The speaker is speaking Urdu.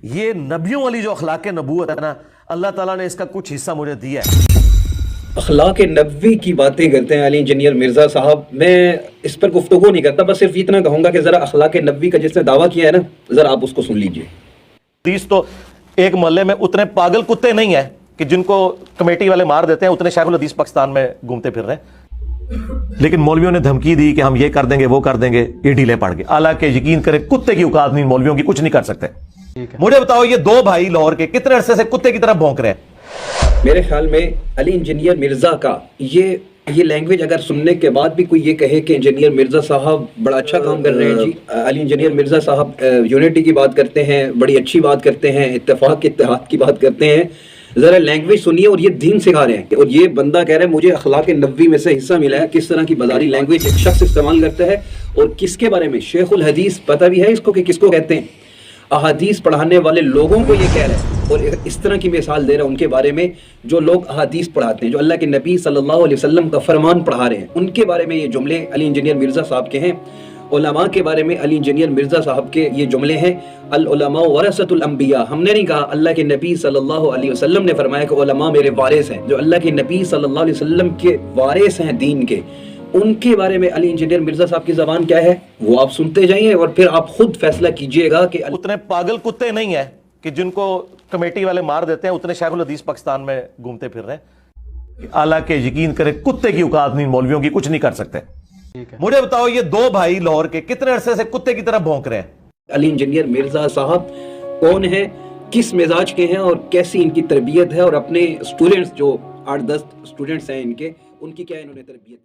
یہ نبیوں والی جو اخلاق نبوت ہے نا، اللہ تعالیٰ نے اس کا کچھ حصہ مجھے دیا ہے۔ اخلاق نبوی کی باتیں کرتے ہیں علی انجینئر مرزا صاحب، میں اس پر گفتگو نہیں کرتا، بس صرف اتنا کہوں گا کہ ذرا اخلاق نبوی کا جس نے دعویٰ کیا ہے نا، ذرا آپ اس کو سن لیجئے۔ حدیث تو ایک محلے میں اتنے پاگل کتے نہیں ہیں کہ جن کو کمیٹی والے مار دیتے ہیں، اتنے شیخ الحدیث پاکستان میں گھومتے پھر رہے ہیں، لیکن مولویوں نے دھمکی دی کہ ہم یہ کر دیں گے وہ کر دیں گے، یہ ڈھیلے پڑ گئے۔ حالانکہ یقین کرے کتے کی اوقات نہیں مولویوں کی، کچھ نہیں کر سکتے۔ مجھے بتاؤ یہ دو بھائی لاہور کے کتنے عرصے سے کتے کی طرح بھونک رہے ہیں؟ میرے خیال میں علی انجینئر مرزا کا یہ لینگویج اگر سننے کے بعد بھی کوئی یہ کہے کہ انجینئر مرزا صاحب بڑا اچھا کام کر رہے ہیں، جی علی انجینئر مرزا صاحب یونٹی کی بات کرتے ہیں، بڑی اچھی بات کرتے ہیں، اتفاق اتحاد کی بات کرتے ہیں، ذرا لینگویج سنیے، اور یہ دین سکھا رہے ہیں، اور یہ بندہ کہہ رہا ہے مجھے اخلاق نبوی میں سے حصہ ملا ہے۔ کس طرح کی بازاری لینگویج ایک شخص استعمال کرتا ہے، اور کس کے بارے میں؟ شیخ الحدیث، پتہ بھی ہے اس کو کہ کس کو کہتے ہیں؟ احادیث پڑھانے والے لوگوں کو یہ کہہ رہا ہے، اور اس طرح کی مثال دے رہا ہے ان کے بارے میں جو لوگ احادیث پڑھاتے ہیں، جو اللہ کے نبی صلی اللہ علیہ وسلم کا فرمان پڑھا رہے ہیں، ان کے بارے میں یہ جملے علی انجینئر مرزا صاحب کے ہیں۔ علماء کے بارے میں علی انجینئر مرزا صاحب کے یہ جملے ہیں، العلماء ورثۃ الانبیاء۔ ہم نے نہیں کہا، اللہ کے نبی صلی اللہ علیہ وسلم نے فرمایا کہ علماء میرے وارث ہیں، جو اللہ کے نبی صلی اللہ علیہ وسلم کے وارث ہیں دین کے، ان کے بارے میں علی انجینئر مرزا صاحب کی زبان کیا ہے وہ آپ سنتے جائیے، اور پھر آپ خود فیصلہ کیجئے گا کہ اتنے پاگل کتے نہیں ہیں کہ جن کو کمیٹی والے مار دیتے ہیں، اتنے شیخ الحدیث پاکستان میں گھومتے پھر رہے ہیں۔ حالانکہ یقین کرے کتے کی اوقات نہیں مولویوں کی، کچھ نہیں کر سکتے۔ مجھے بتاؤ یہ دو بھائی لاہور کے کتنے عرصے سے کتے کی طرح بھونک رہے ہیں؟ علی انجینئر مرزا صاحب کون ہیں، کس مزاج کے ہیں، اور کیسی ان کی تربیت ہے، اور اپنے اسٹوڈنٹس جو 8-10 اسٹوڈنٹس ہیں ان کی کیا انہوں نے تربیت